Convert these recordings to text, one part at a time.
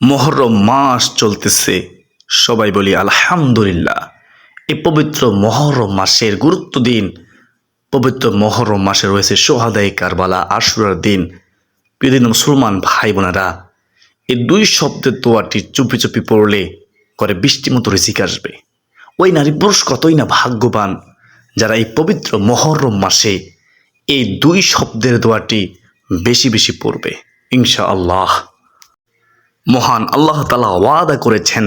মুহররম মাস চলতেছে, সবাই বলি আলহামদুলিল্লাহ। এই পবিত্র মুহররম মাসের গুরুত্ব দিন। পবিত্র মুহররম মাসে রয়েছে সোহাদায়ে কারবালা, আশুরার দিন। প্রিয় মুসলমান ভাই বোনেরা, এই দুই শব্দের দোয়াটি চুপি চুপি পড়লে করে বৃষ্টির মতো রিজিক আসবে। ওই নারী পুরুষ কতই না ভাগ্যবান যারা এই পবিত্র মুহররম মাসে এই দুই শব্দের দোয়াটি বেশি বেশি পড়বে ইনশাআল্লাহ। মহান আল্লাহ তাআলা ওয়াদা করেছেন,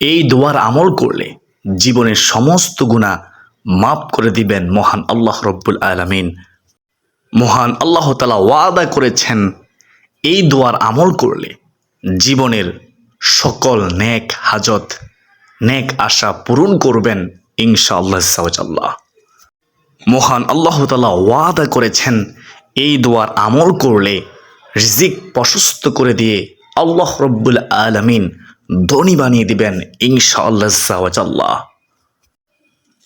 এই দোয়ার আমল করলে জীবনের সমস্ত গুনাহ মাফ করে দিবেন মহান আল্লাহ রব্বুল আলামিন। মহান আল্লাহ তাআলা ওয়াদা করেছেন, এই দোয়ার আমল করলে জীবনের সকল নেক হাজত, নেক আশা পূরণ করবেন ইনশাআল্লাহ। মহান আল্লাহ তাআলা ওয়াদা করেছেন, এই দোয়ার আমল করলে রিজিক প্রশস্ত করে দিয়ে আল্লাহ রব্বুল আলামিন ধনী বানিয়ে দিবেন ইনশাআল্লাহ।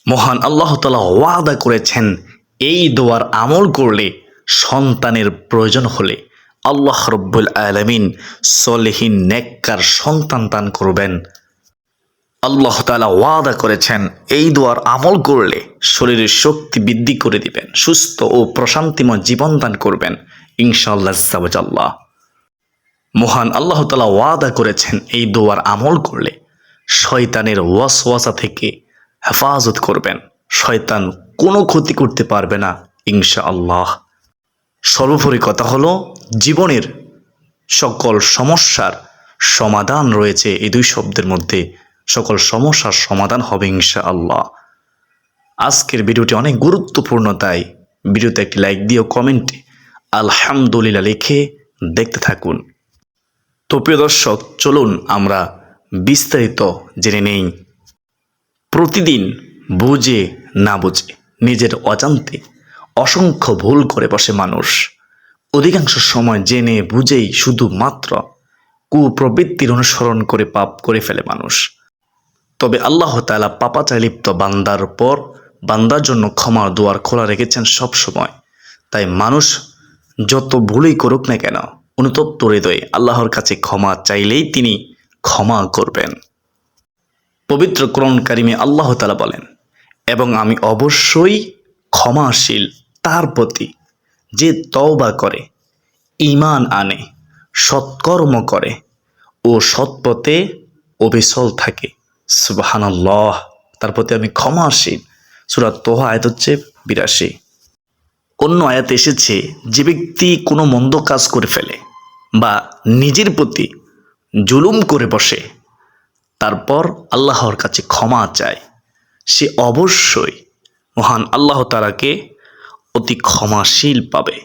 মহান আল্লাহ তাআলা ওয়াদা করেছেন, এই দোয়ার আমল করলে সন্তানের প্রয়োজন হলে আল্লাহ রব্বুল আলামিন সলিহিন নেককার সন্তান দান করবেন। আল্লাহ তাআলা ওয়াদা করেছেন, এই দোয়ার আমল করলে শরীরের শক্তি বৃদ্ধি করে দিবেন, সুস্থ ও প্রশান্তিময় জীবন দান করবেন ইনশাআল্লাহ। মহান আল্লাহ তাআলা ওয়াদা করেছেন, এই দোয়ার আমল করলে শয়তানের ওয়াসওয়াসা থেকে হেফাজত করবেন, শয়তান কোনো ক্ষতি করতে পারবে না ইনশাআল্লাহ। সর্বোপরি কথা হলো, জীবনের সকল সমস্যার সমাধান রয়েছে এই দুই শব্দের মধ্যে, সকল সমস্যার সমাধান হবে ইনশাআল্লাহ। আজকের ভিডিওটি অনেক গুরুত্বপূর্ণ, তাই ভিডিওতে একটি লাইক দিও, কমেন্টে আলহামদুলিল্লাহ লিখে দেখতে থাকুন। তো প্রিয় দর্শক, চলুন আমরা বিস্তারিত জেনে নেই। প্রতিদিন বুঝে না বুঝে নিজের অজান্তে অসংখ্য ভুল করে বসে মানুষ। অধিকাংশ সময় জেনে বুঝেই শুধুমাত্র কুপ্রবৃত্তির অনুসরণ করে পাপ করে ফেলে মানুষ। তবে আল্লাহ তাআলা পাপাচারে লিপ্ত বান্দার পর বান্দার জন্য ক্ষমার দুয়ার খোলা রেখেছেন সব সময়। তাই মানুষ যত ভুলই করুক না কেন, অনুতপ্ত হৃদয়ে আল্লাহর কাছে ক্ষমা চাইলেই তিনি ক্ষমা করবেন। পবিত্র কোরআন কারিমে আল্লাহ তাআলা বলেন, এবং আমি অবশ্যই ক্ষমাশীল তার প্রতি যে তওবা করে, ঈমান আনে, সৎকর্ম করে ও সৎপথে অবিচল থাকে। সুবহানাল্লাহ, তার প্রতি আমি ক্ষমাশীল। সূরা তোহা আয়াত হচ্ছে ৮২। অন্য আয়াতে এসেছে, যে ব্যক্তি কোনো মন্দ কাজ করে ফেলে বা নিজের প্রতি জুলুম করে বসে, তারপর আল্লাহর কাছে ক্ষমা চায়, সে অবশ্যই মহান আল্লাহ তাআলাকে অতি ক্ষমাশীল পাবে,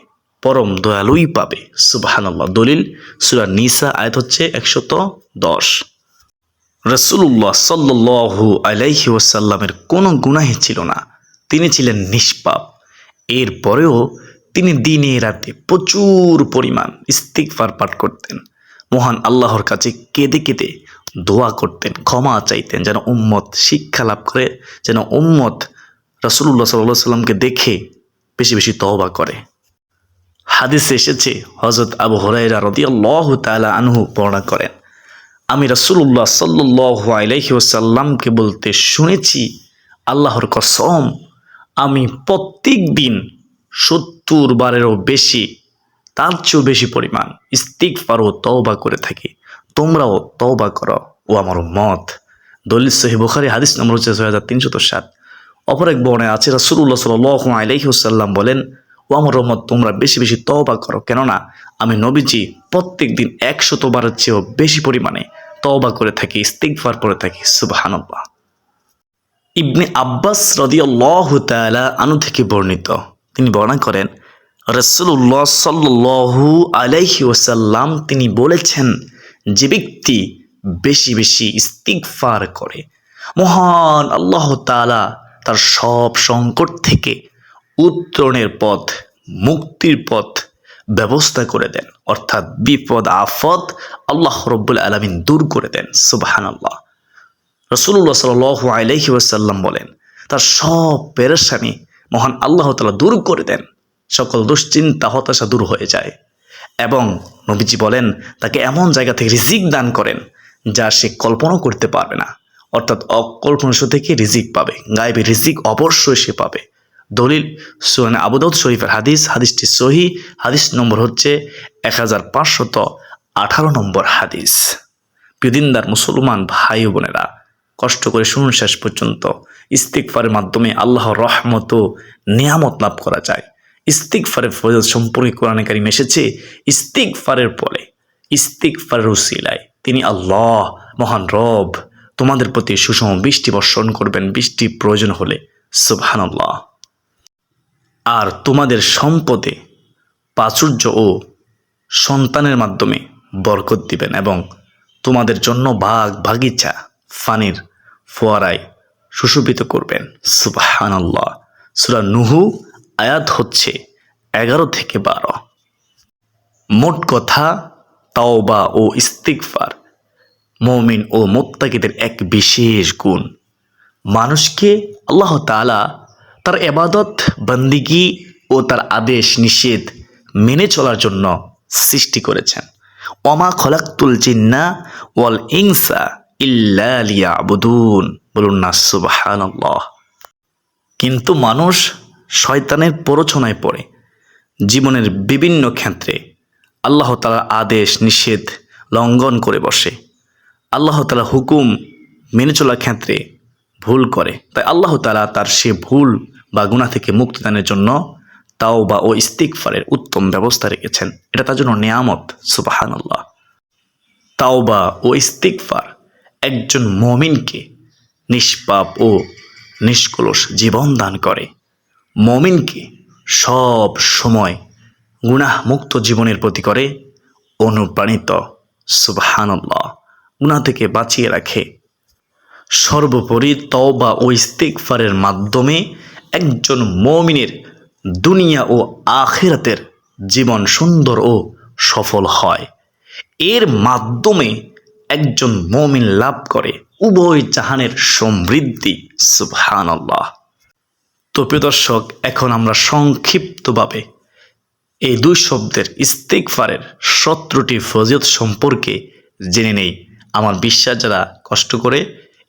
পরম দয়ালুই পাবে। সুবহানাল্লাহ। দলিল সূরা নিসা আয়াত হচ্ছে ১১০। রাসূলুল্লাহ সাল্লাল্লাহু আলাইহি ওয়াসাল্লামের কোনো গুনাহই ছিল না, তিনি ছিলেন নিষ্পাপ। এরপরেও তিনি দিনে রাতে প্রচুর পরিমাণ ইস্তিগফার পাঠ করতেন, মহান আল্লাহর কাছে কেঁদে কেঁদে দোয়া করতেন, ক্ষমা চাইতেন, যেন উম্মত শিক্ষা লাভ করে, যেন উম্মত রাসূলুল্লাহ সাল্লাল্লাহু আলাইহি ওয়াসাল্লামকে দেখে বেশি বেশি তওবা করে। হাদিসে এসেছে, হযরত আবু হুরায়রা রাদিয়াল্লাহু তাআলা আনহু বর্ণনা করেন, আমি রাসূলুল্লাহ সাল্লাল্লাহু আলাইহি ওয়াসাল্লামকে বলতে শুনেছি, আল্লাহর কসম, আমি প্রত্যেক দিন ৭০ বারেরও বেশি, তার চেয়েও বেশি পরিমাণ ইস্তিগফার ও তওবা করে থাকি। তোমরাও তওবা করো ও আমার উম্মত। দলিল সহিহ বুখারী হাদিস নম্বর হচ্ছে ৬৩০৭। অপর এক বর্ণনায় আছে, রাসূলুল্লাহ সাল্লাল্লাহু আলাইহি ওয়াসাল্লাম বলেন, ও আমার উম্মত, তোমরা বেশি বেশি তওবা করো, কেননা আমি নবীজি প্রত্যেক দিন ১০০ বারের চেয়েও বেশি পরিমাণে তওবা করে থাকি, ইস্তিগফার করে থাকি। সুবহানাল্লাহ। ইবনে আব্বাস রাদিয়াল্লাহু তাআলা আনহু থেকে বর্ণিত, তিনি বর্ণনা করেন, রাসূলুল্লাহ সাল্লাল্লাহু আলাইহি ওয়াসাল্লাম তিনি বলেছেন, যে ব্যক্তি বেশি বেশি ইস্তিগফার করে, মহান আল্লাহ তাআলা তার সব সংকট থেকে উত্তরণের পথ, মুক্তির পথ ব্যবস্থা করে দেন, অর্থাৎ বিপদ আফত আল্লাহ রব্বুল আলামিন দূর করে দেন। সুবহানাল্লাহ। রাসূলুল্লাহ সাল্লাল্লাহু আলাইহি ওয়াসাল্লাম বলেন, তার সব পেরেশানি মহান আল্লাহ তাআলা দূর করে দেন, সকল দুশ্চিন্তা হতাশা দূর হয়ে যায়। এবং নবীজি বলেন তাকে এমন জায়গা থেকে রিজিক দান করেন যা সে কল্পনাও করতে পারবে না, অর্থাৎ অকল্পনীয় থেকে রিজিক পাবে, গায়েবী রিজিক অবশ্যই সে পাবে। দলিল সুনানে আবু দাউদ শরীফের হাদিস, হাদিসটি সহিহ, হাদিস নম্বর হচ্ছে 1518 নম্বর হাদিস। প্রিয়দিনদার মুসলমান ভাই বোনেরা, কষ্ট করে শুনুন শেষ পর্যন্ত। ইস্তিগফারের মাধ্যমে আল্লাহর রহমত ও নিয়ামত লাভ করা যায়। ইস্তিগফারের ফজিলত সম্পর্কে কোরআনে কারিম এসেছে, ইস্তিগফারের ফলে, ইস্তিগফারের উসিলায় তিনি আল্লাহ মহান রব তোমাদের প্রতি সুষম বৃষ্টি বর্ষণ করবেন বৃষ্টি প্রয়োজন হলে, সুবহানাল্লাহ। আর তোমাদের সম্পদে প্রাচুর্য ও সন্তানের মাধ্যমে বরকত দিবেন এবং তোমাদের জন্য বাগ বাগিচা পানির ফোয়ারায় সুশোভিত করবেন, সুবহানাল্লাহ। সূরা নূহ আয়াত হচ্ছে 11 থেকে 12। মোট কথা, তাওবা ও ইস্তিগফার মুমিন ও মুত্তাকিদের এক বিশেষ গুণ। মানুষকে আল্লাহ তাআলা তার ইবাদত বন্দিগি ও তার আদেশ নিষেধ মেনে চলার জন্য সৃষ্টি করেছেন। ওমা খলাকতুল জিন্না ওয়াল ইনসা ইল্লা লিয়াবুদুন, বলুন না সুবহানাল্লাহ। কিন্তু মানুষ শয়তানের প্ররোচনায় পড়ে জীবনের বিভিন্ন ক্ষেত্রে আল্লাহ তাআলার আদেশ নিষেধ লঙ্ঘন করে বসে, আল্লাহ তাআলার হুকুম মেনে চলার ক্ষেত্রে ভুল করে। তাই আল্লাহ তাআলা তার সে ভুল বা গুনাহ থেকে মুক্তিদানের জন্য তাওবা ও ইস্তিগফারের উত্তম ব্যবস্থা রেখেছেন। এটা তার জন্য নিয়ামত, সুবহানাল্লাহ। তাওবা ও ইস্তিগফার একজন মুমিনকে নিষ্পাপ ও নিষ্কলুষ জীবন দান করে, মুমিনকে সব সময় গুনাহ মুক্ত জীবনের প্রতি করে অনুপ্রাণিত, সুবহানাল্লাহ। গুনাহ থেকে বাঁচিয়ে রাখে। সর্বোপরি তওবা ও ইস্তিগফারের মাধ্যমে একজন মুমিনের দুনিয়া ও আখিরাতের জীবন সুন্দর ও সফল হয়। এর মাধ্যমে একজন মুমিন লাভ করে উভয় জাহানের সমৃদ্ধি, সুবহানাল্লাহ। তো প্রিয় দর্শক, এখন আমরা সংক্ষিপ্তভাবে এই দুই শব্দের ইস্তিগফারের 17টি ফজিলত সম্পর্কে জেনে নেই। আমার বিশ্বাস যারা কষ্ট করে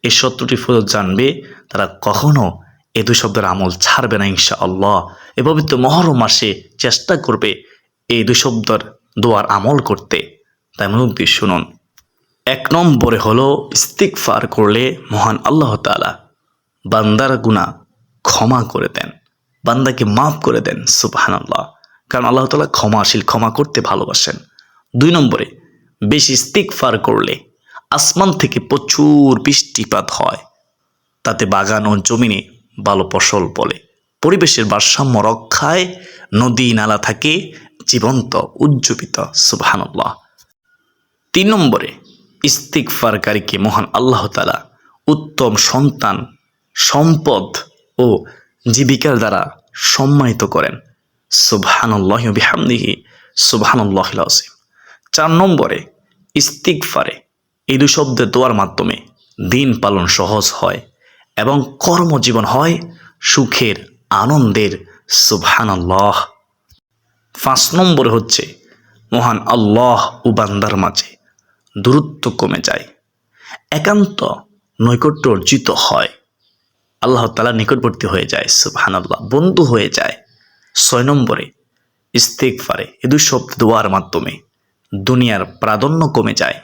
এই 17টি ফজিলত জানবে তারা কখনো এই দুই শব্দের আমল ছাড়বে না ইনশাআল্লাহ। এই পবিত্র মুহররম মাসে চেষ্টা করবে এই দুই শব্দের দোয়ার আমল করতে। তাই মনোযোগ দিয়ে শুনুন। 1 নম্বরে হলো ইস্তিগফার করলে মহান আল্লাহ তাআলা বান্দার গুনাহ ক্ষমা করে দেন, বান্দাকে মাফ করে দেন, সুবহানাল্লাহ। কারণ আল্লাহ তাআলা ক্ষমাশীল, ক্ষমা করতে ভালোবাসেন। 2 নম্বরে বেশি ইস্তিগফার করলে আসমান থেকে প্রচুর বৃষ্টিপাত হয়, তাতে বাগান ও জমিনে ভালো ফসল ফলে, পরিবেশের ভারসাম্য রক্ষায় নদী নালা থাকে জীবন্ত উজ্জীবিত, সুবহানাল্লাহ। 3 নম্বরে ইস্তিগফারকারীকে মহান আল্লাহ তাআলা উত্তম সন্তান, সম্পদ ও জীবিকার দ্বারা সম্মানিত করেন, সুবহানাল্লাহি ওয়া বিহামদিহি, সুবহানাল্লাহিল আযীম। 4 নম্বরে ইস্তিগফারে এই দুই শব্দের দোয়ার মাধ্যমে দিন পালন সহজ হয় এবং কর্মজীবন হয় সুখের, আনন্দের, সুবহানাল্লাহ। 5 নম্বরে হচ্ছে মহান আল্লাহ ও বান্দার মাঝে দূরত্ব কমে যায়, একান্ত নৈকট্য অর্জিত হয়, আল্লাহ তাআলা নিকটবর্তী হয়ে যায়, সুবহানাল্লাহ, বন্ধু হয়ে যায়। 6 নম্বরে ইস্তিগফারে এই দুই শব্দ দোয়ার মাধ্যমে দুনিয়ার প্রাধান্য কমে যায়,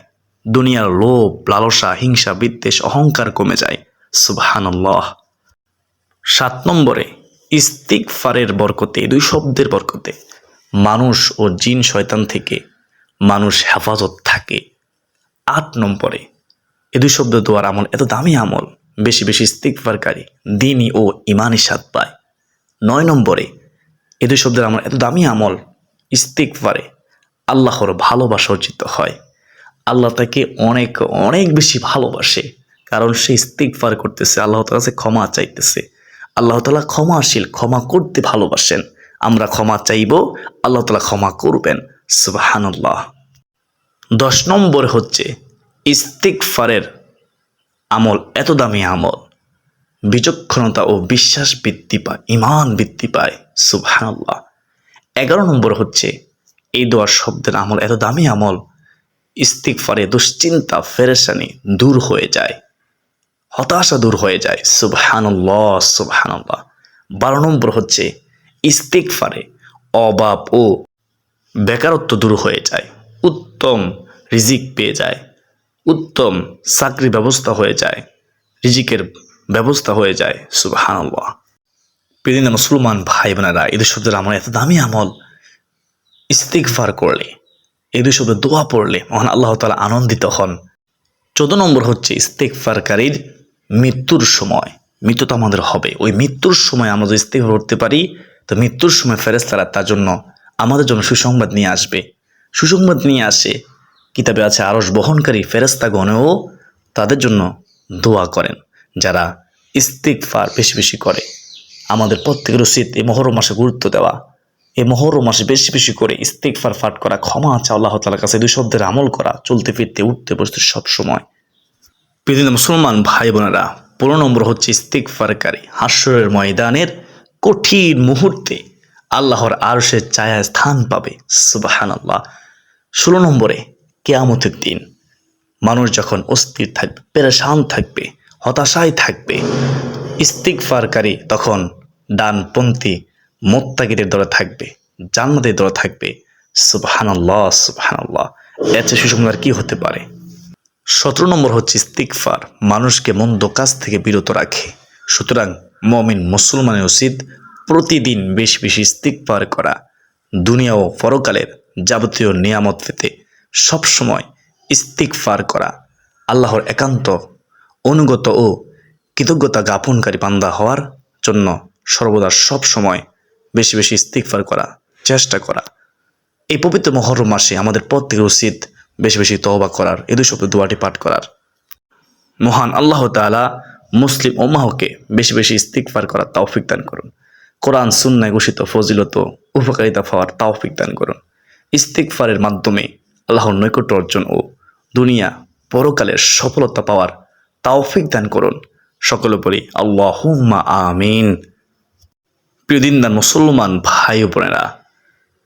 দুনিয়ার লোভ, লালসা, হিংসা, বিদ্বেষ, অহংকার কমে যায়, সুবহানাল্লাহ। 7 নম্বরে ইস্তিগফারের বরকতে, এই দুই শব্দের বরকতে মানুষ ও জিন শয়তান থেকে মানুষ হেফাজত থাকে। 8 নম্বরে এই দুই শব্দ দোয়ার আমল এত দামি আমল, বেশি বেশি ইস্তিগফারকারী দ্বীনি ও ঈমানি স্বাদ পায়। 9 নম্বরে এই দুই শব্দের আমল এত দামি আমল, ইস্তিগফারে আল্লাহর ভালোবাসা অর্জিত হয়, আল্লাহ তাকে অনেক অনেক বেশি ভালোবাসে, কারণ সে ইস্তিগফার করতেছে, আল্লাহ তাআলার কাছে ক্ষমা চাইতেছে। আল্লাহ তাআলা ক্ষমাশীল, ক্ষমা করতে ভালোবাসেন। আমরা ক্ষমা চাইব, আল্লাহ তাআলা ক্ষমা করবেন, সুবহানাল্লাহ। 10 নম্বর হচ্ছে ইস্তিগফারের আমল এত দামি আমল, বিচক্ষণতা ও বিশ্বাস বৃদ্ধি পায়, ঈমান বৃদ্ধি পায়, সুবহানাল্লাহ। 11 নম্বর হচ্ছে এই দোয়া শব্দের আমল এত দামি আমল, ইস্তিগফারে দুশ্চিন্তা পেরেশানি দূর হয়ে যায়, হতাশা দূর হয়ে যায়। সুবহানাল্লাহ সুবহানাল্লাহ। 12 নম্বর হচ্ছে ইস্তিগফারে অভাব ও বেকারত্ব দূর হয়ে যায়, উত্তম রিজিক পেয়ে যায়, উত্তম চাকরি ব্যবস্থা হয়ে যায়, রিজিকের ব্যবস্থা হয়ে যায়। সুবহানাল্লাহ। প্রিয় মুসলমান ভাই বোনেরা, এই দুই শব্দের আমল এত দামি আমল, ইস্তিগফার করলে, এই দুই শব্দের দোয়া পড়লে মহান আল্লাহ তাআলা আনন্দিত হন। 14 নম্বর হচ্ছে ইস্তিগফারকারীর মৃত্যুর সময়, মৃত্যু তো আমাদের হবে, ওই মৃত্যুর সময় আমরা যদি ইস্তিগফার করতে পারি তো মৃত্যুর সময় ফেরেশতারা তার জন্য আমাদের জন্য সুসংবাদ নিয়ে আসবে, সুসংবাদ নিয়ে আসে। কিতাবে আছে আরশ বহনকারী ফেরেশতাগণও তাদের জন্য দোয়া করেন যারা ইস্তিগফার বেশি বেশি করে। আমাদের প্রত্যেকের উচিত এই মুহররম মাসে গুরুত্ব দেওয়া, এই মুহররম মাসে বেশি বেশি করে ইস্তিগফার পাঠ করা, ক্ষমা চাওয়া আল্লাহ তাআলার কাছে, দুই শব্দের আমল করা, চলতে ফিরতে উঠতে বসতে সব সময়। প্রিয় মুসলমান ভাই বোনেরা, 15 নম্বর হচ্ছে ইস্তিগফারকারী হাশরের ময়দানের কঠিন মুহূর্তে আল্লাহর আরশের ছায়ায় স্থান পাবে। সুবহানাল্লাহ। 16 নম্বরে কিয়ামতের দিন মানুষ যখন অস্থির থাকবে, পেরেশান থাকবে, হতাশায় থাকবে, ইস্তিগফারকারী তখন ডানপন্থী মুত্তাকিদের দলে থাকবে, জান্নাতের দলে থাকবে। সুবহানাল্লাহ সুবহানাল্লাহ। এর চেয়ে সুসংবাদ কি হতে পারে? 17 নম্বর হচ্ছে ইস্তিগফার মানুষকে মন্দ কাজ থেকে বিরত রাখে। সুতরাং মুমিন মুসলমানের উচিত প্রতিদিন বেশি বেশি ইস্তিগফার করা, দুনিয়া ও পরকালের যাবতীয় নিয়ামত পেতে সবসময় ইস্তিগফার করা, আল্লাহর একান্ত অনুগত ও কৃতজ্ঞতা জ্ঞাপনকারী বান্দা হওয়ার জন্য সর্বদা সব সময় বেশি বেশি ইস্তিগফার করা, চেষ্টা করা। এই পবিত্র মুহররম মাসে আমাদের প্রত্যেকের উচিত বেশি বেশি তওবা করার, এই দুই শব্দের দোয়াটি পাঠ করার। মহান আল্লাহ তাআলা মুসলিম উম্মাহকে বেশি বেশি ইস্তিগফার করার তৌফিক দান করুন। কোরআন সুন্নাহ ঘোষিত ফজিলত ও উপকারিতা পাওয়ার তৌফিক দান করুন। ইস্তিগফারের মাধ্যমে আল্লাহর নৈকট্য অর্জন ও দুনিয়া পরকালের সফলতা পাওয়ার তৌফিক দান করুন। সকলে বলি আল্লাহুম্মা আমিন। প্রিয় দিনদার মুসলমান ভাই ও বোনেরা,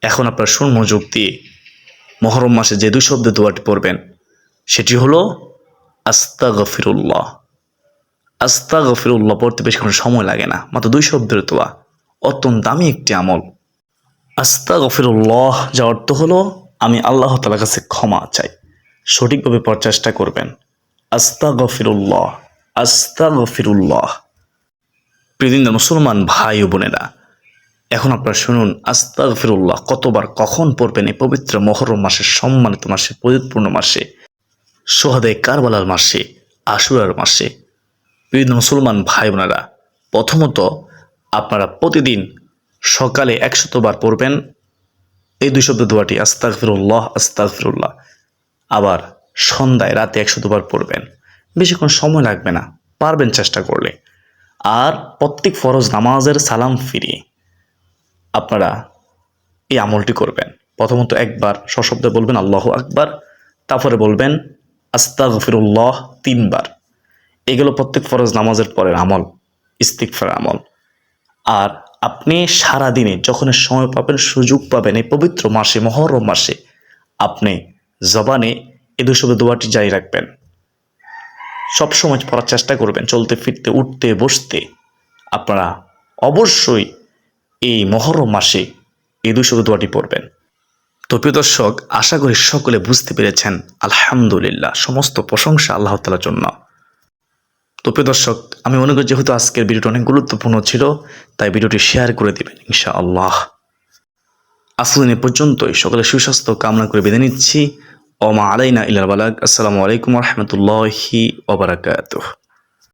এখন আপনার সুমনোযোগ দিয়ে মুহররম মাসে যে দুই শব্দের দোয়াটি পড়বেন সেটি হলো আস্তাগফিরুল্লাহ। আস্তাগফিরুল্লাহ পড়তে বেশি কোনো সময় লাগে না, মাত্র দুই শব্দের দোয়া, অত্যন্ত দামি একটি আমল। আস্তাগফিরুল্লাহ যার অর্থ হলো আমি আল্লাহ তাআলার কাছে ক্ষমা চাই। সঠিকভাবে পড়ার চেষ্টা করবেন। আস্তাগফিরুল্লাহ আস্তাগফিরুল্লাহ। প্রিয় দিনদার মুসলমান ভাই ও বোনেরা, এখন আপনারা শুনুন আস্তাগফিরুল্লাহ কতবার কখন পড়বেন এই পবিত্র মুহররম মাসের সম্মানিত মাসে, পবিত্রপূর্ণ মাসে, সোহাদায়ে কারবালার মাসে, আশুরার মাসে। প্রিয় মুসলমান ভাই বোনেরা, প্রথমত আপনারা প্রতিদিন সকালে 100 বার পড়বেন এই দুই শব্দ দোয়াটি আস্তাগফিরুল্লাহ আস্তাগফিরুল্লাহ। আবার সন্ধ্যায় রাতে 100 বার পড়বেন, বেশিক্ষণ সময় লাগবে না, পারবেন চেষ্টা করলে। আর প্রত্যেক ফরজ নামাজের সালাম ফিরিয়ে আপনারা এই আমলটি করবেন। প্রথমত একবার সশব্দে বলবেন আল্লাহু আকবার, তারপরে বলবেন আস্তাগফিরুল্লাহ 3 বার। এগুলো প্রত্যেক ফরজ নামাজের পরের আমল, ইস্তিগফার আমল। আর আপনি সারা দিনে যখন সময় পাবেন, সুযোগ পাবেন, এই পবিত্র মাসে, মুহররম মাসে আপনি জবানে এই দুই শব্দ দোয়াটি জারি রাখবেন, সবসময় পড়ার চেষ্টা করবেন, চলতে ফিরতে উঠতে বসতে। আপনারা অবশ্যই এই মুহররম মাসে এই দুই শব্দ দোয়াটি পড়বেন। তো প্রিয় দর্শক, আশা করি সকলে বুঝতে পেরেছেন। আলহামদুলিল্লাহ, সমস্ত প্রশংসা আল্লাহ তাআলার জন্য। তো প্রিয় দর্শক, আমি মনে করি যেহেতু আজকের ভিডিওটি অনেক গুরুত্বপূর্ণ ছিল, তাই ভিডিওটি শেয়ার করে দিবেন ইনশাআল্লাহ। আজকের দিন পর্যন্তই, সকলে সুস্বাস্থ্য কামনা করে বিদায় নিচ্ছি। ওমা আলাইনা ইল্লাল বালাগ। আসসালামু আলাইকুম ওয়া রাহমাতুল্লাহি ওয়া বারাকাতুহু।